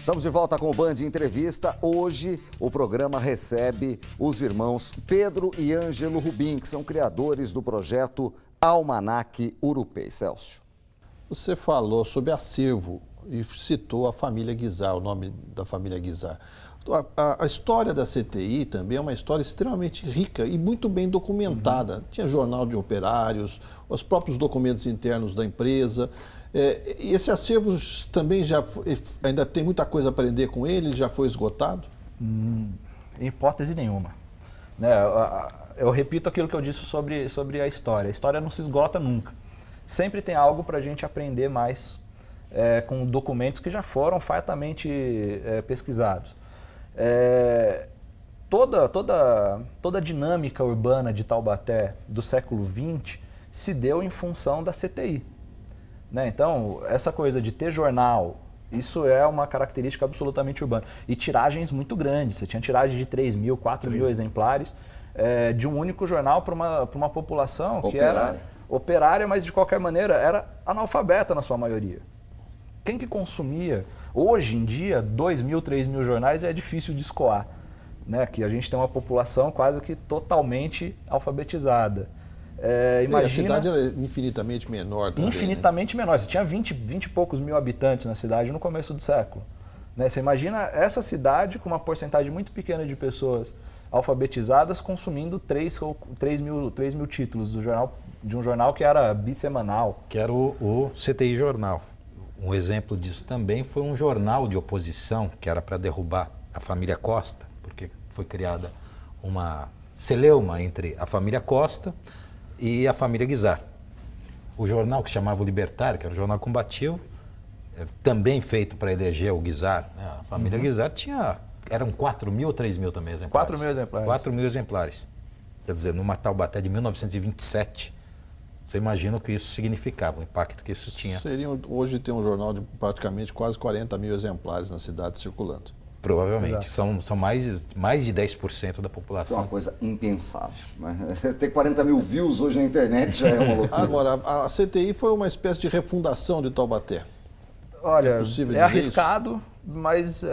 Estamos de volta com o Band Entrevista. Hoje o programa recebe os irmãos Pedro e Ângelo Rubim, que são criadores do projeto Almanac Urupês. Celso. Você falou sobre acervo e citou a família Guizar, o nome da família Guizar. A história da CTI também é uma história extremamente rica e muito bem documentada. Tinha jornal de operários, os próprios documentos internos da empresa. E esse acervo também ainda tem muita coisa a aprender com ele, já foi esgotado? Em hipótese nenhuma. Né? Eu repito aquilo que eu disse sobre a história. A história não se esgota nunca. Sempre tem algo para a gente aprender mais com documentos que já foram fartamente pesquisados. Toda a dinâmica urbana de Taubaté do século XX se deu em função da CTI. Né? Então, essa coisa de ter jornal, isso é uma característica absolutamente urbana. E tiragens muito grandes. Você tinha tiragem de 3 mil, 4 mil exemplares de um único jornal para uma população que era operária, mas de qualquer maneira era analfabeta na sua maioria. Quem que consumia? Hoje em dia, 2 mil, 3 mil jornais é difícil de escoar. Né? Que a gente tem uma população quase que totalmente alfabetizada. Imagina, a cidade era infinitamente menor também. Infinitamente menor. Você tinha 20 e poucos mil habitantes na cidade no começo do século. Né? Você imagina essa cidade com uma porcentagem muito pequena de pessoas alfabetizadas consumindo 3 mil títulos de um jornal que era bissemanal. Que era o CTI Jornal. Um exemplo disso também foi um jornal de oposição que era para derrubar a família Costa, porque foi criada uma celeuma entre a família Costa e a família Guizar. O jornal que chamava o Libertário, que era um jornal combativo, também feito para eleger o Guizar. Né? A família Guizar eram 4 mil ou 3 mil também exemplares? 4 mil exemplares. 4 mil exemplares. Quer dizer, numa Taubaté de 1927, você imagina o que isso significava, o impacto que isso tinha. Hoje tem um jornal de praticamente quase 40 mil exemplares na cidade circulando. Provavelmente. São mais de 10% da população. É uma coisa impensável. Né? Ter 40 mil views hoje na internet já é uma loucura. Agora, a CTI foi uma espécie de refundação de Taubaté. Olha, é arriscado, mas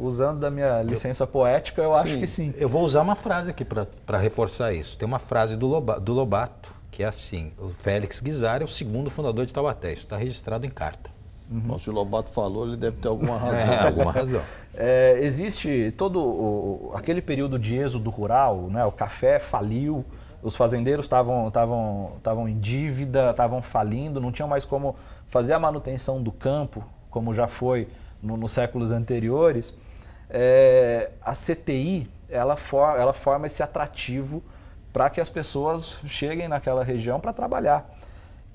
usando da minha licença poética, eu acho que sim. Eu vou usar uma frase aqui para reforçar isso. Tem uma frase do Lobato, que é assim: o Félix Guizar é o segundo fundador de Taubaté. Isso está registrado em carta. Bom, se o Lobato falou, ele deve ter alguma razão. Alguma razão. Existe todo aquele período de êxodo rural, né? O café faliu, os fazendeiros estavam em dívida, estavam falindo, não tinham mais como fazer a manutenção do campo, como já foi nos séculos anteriores. A CTI ela forma esse atrativo para que as pessoas cheguem naquela região para trabalhar.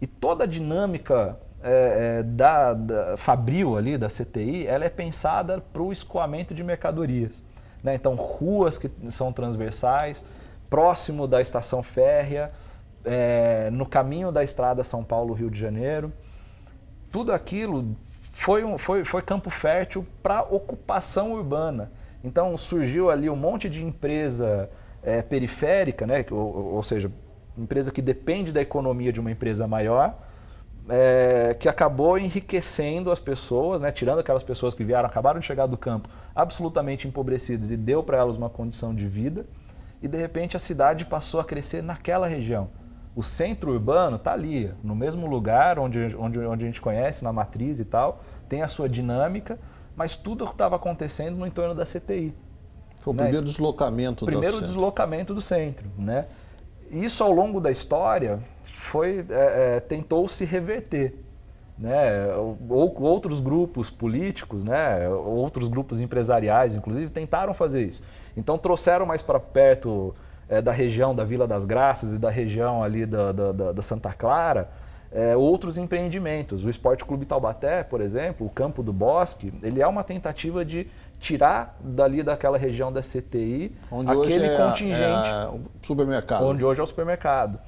E toda a dinâmica da fabril ali, da CTI, ela é pensada para o escoamento de mercadorias. Né? Então, ruas que são transversais, próximo da estação férrea, no caminho da estrada São Paulo-Rio de Janeiro. Tudo aquilo foi campo fértil para ocupação urbana. Então, surgiu ali um monte de empresa periférica, né? Ou seja, empresa que depende da economia de uma empresa maior, que acabou enriquecendo as pessoas, né? Tirando aquelas pessoas que acabaram de chegar do campo absolutamente empobrecidas e deu para elas uma condição de vida. E de repente a cidade passou a crescer naquela região. O centro urbano está ali, no mesmo lugar onde a gente conhece, na matriz e tal, tem a sua dinâmica, mas tudo estava acontecendo no entorno da CTI. Foi o primeiro deslocamento do centro. Primeiro deslocamento do centro. Né? Isso ao longo da história tentou se reverter. Né? Outros grupos políticos, né? Outros grupos empresariais, inclusive, tentaram fazer isso. Então trouxeram mais para perto da região da Vila das Graças e da região ali da Santa Clara, outros empreendimentos. O Esporte Clube Taubaté, por exemplo, o Campo do Bosque, ele é uma tentativa de tirar daquela região da CTI onde aquele hoje contingente. O supermercado. Onde hoje é o supermercado.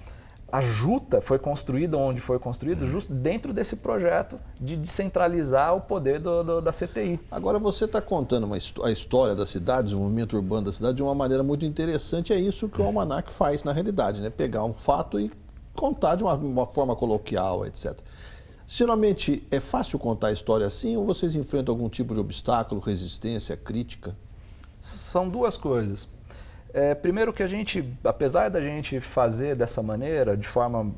A Juta foi construída onde foi construída, justo dentro desse projeto de descentralizar o poder da CTI. Agora você está contando a história da cidade, o desenvolvimento urbano da cidade de uma maneira muito interessante. É isso que o Almanac faz na realidade, né? Pegar um fato e contar de uma forma coloquial, etc. Geralmente é fácil contar a história assim ou vocês enfrentam algum tipo de obstáculo, resistência, crítica? São duas coisas. Primeiro que a gente, apesar da gente fazer dessa maneira, de forma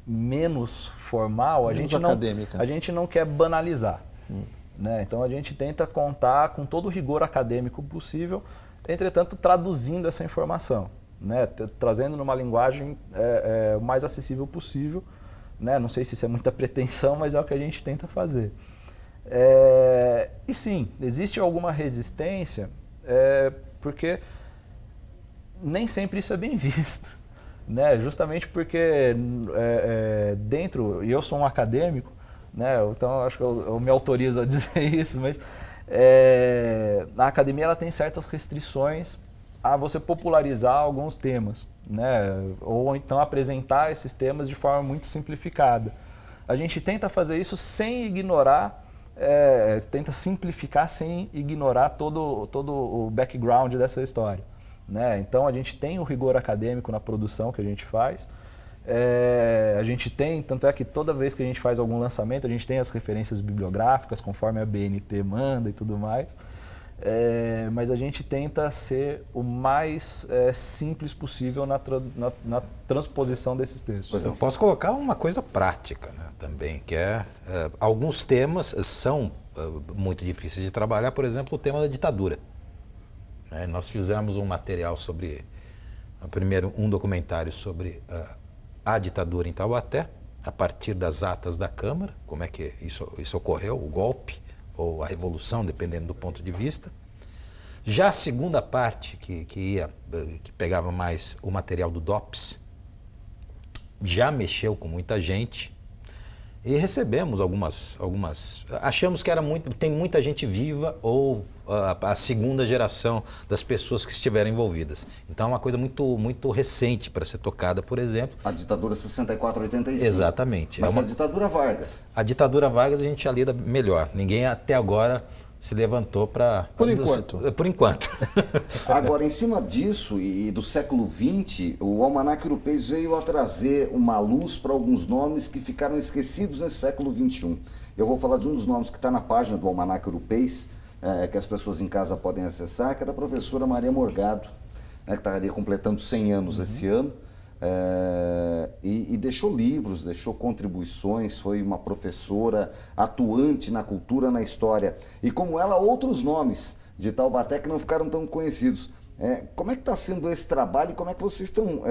menos formal, a gente não quer banalizar. Né? Então a gente tenta contar com todo o rigor acadêmico possível, entretanto traduzindo essa informação, né? Trazendo numa linguagem o mais acessível possível. Né? Não sei se isso é muita pretensão, mas é o que a gente tenta fazer. E sim, existe alguma resistência, porque nem sempre isso é bem visto. Né? Justamente porque dentro, e eu sou um acadêmico, né? Então acho que eu me autorizo a dizer isso, mas a academia ela tem certas restrições a você popularizar alguns temas, né? Ou então apresentar esses temas de forma muito simplificada. A gente tenta fazer isso sem ignorar, tenta simplificar sem ignorar todo o background dessa história. Né? Então a gente tem o rigor acadêmico na produção que a gente faz. A gente tem, tanto é que toda vez que a gente faz algum lançamento, a gente tem as referências bibliográficas, conforme a BNT manda e tudo mais. Mas a gente tenta ser o mais simples possível na transposição desses textos. Eu posso colocar uma coisa prática, né, também, que alguns temas são muito difíceis de trabalhar, por exemplo, o tema da ditadura. Nós fizemos um material sobre, primeiro um documentário sobre a ditadura em Taubaté, a partir das atas da Câmara, como é que isso ocorreu, o golpe ou a revolução, dependendo do ponto de vista. Já a segunda parte, que pegava mais o material do DOPS, já mexeu com muita gente e recebemos algumas achamos que tem muita gente viva ou a segunda geração das pessoas que estiveram envolvidas. Então é uma coisa muito, muito recente para ser tocada, por exemplo. A ditadura 64-85. Exatamente. Mas a ditadura Vargas? A ditadura Vargas a gente já lida melhor. Ninguém até agora se levantou para... Por enquanto. Por enquanto. Agora, em cima disso e do século XX, o Almanaque Urupês veio a trazer uma luz para alguns nomes que ficaram esquecidos nesse século XXI. Eu vou falar de um dos nomes que está na página do Almanaque Urupês, que as pessoas em casa podem acessar, que é da professora Maria Morgado, que estaria completando 100 anos esse ano. E deixou livros, deixou contribuições, foi uma professora atuante na cultura, na história. E como ela, outros nomes de Taubaté que não ficaram tão conhecidos. Como é que está sendo esse trabalho e como é que vocês estão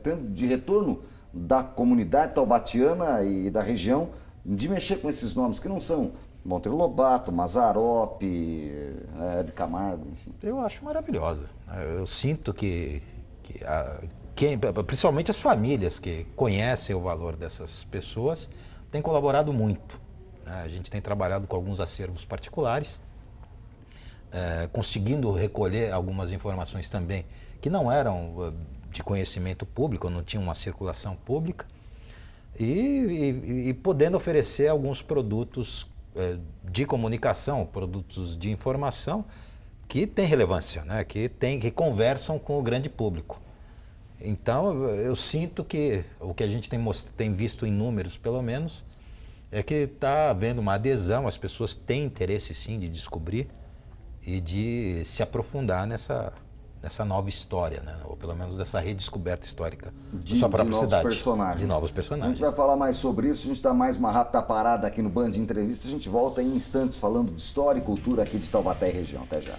tendo de retorno da comunidade taubatiana e da região de mexer com esses nomes que não são Monteiro Lobato, Mazzaropi, Hebe Camargo, enfim? Eu acho maravilhosa. Eu sinto que principalmente as famílias que conhecem o valor dessas pessoas, têm colaborado muito. A gente tem trabalhado com alguns acervos particulares, conseguindo recolher algumas informações também que não eram de conhecimento público, não tinham uma circulação pública, e podendo oferecer alguns produtos de comunicação, produtos de informação que têm relevância, né? que conversam com o grande público. Então, eu sinto que o que a gente tem visto em números, pelo menos, é que está havendo uma adesão, as pessoas têm interesse, sim, de descobrir e de se aprofundar nessa nova história, né? Ou pelo menos dessa redescoberta histórica da sua própria cidade. De novos personagens. A gente vai falar mais sobre isso, a gente dá mais uma rápida parada aqui no Band Entrevista, a gente volta em instantes falando de história e cultura aqui de Taubaté e região. Até já.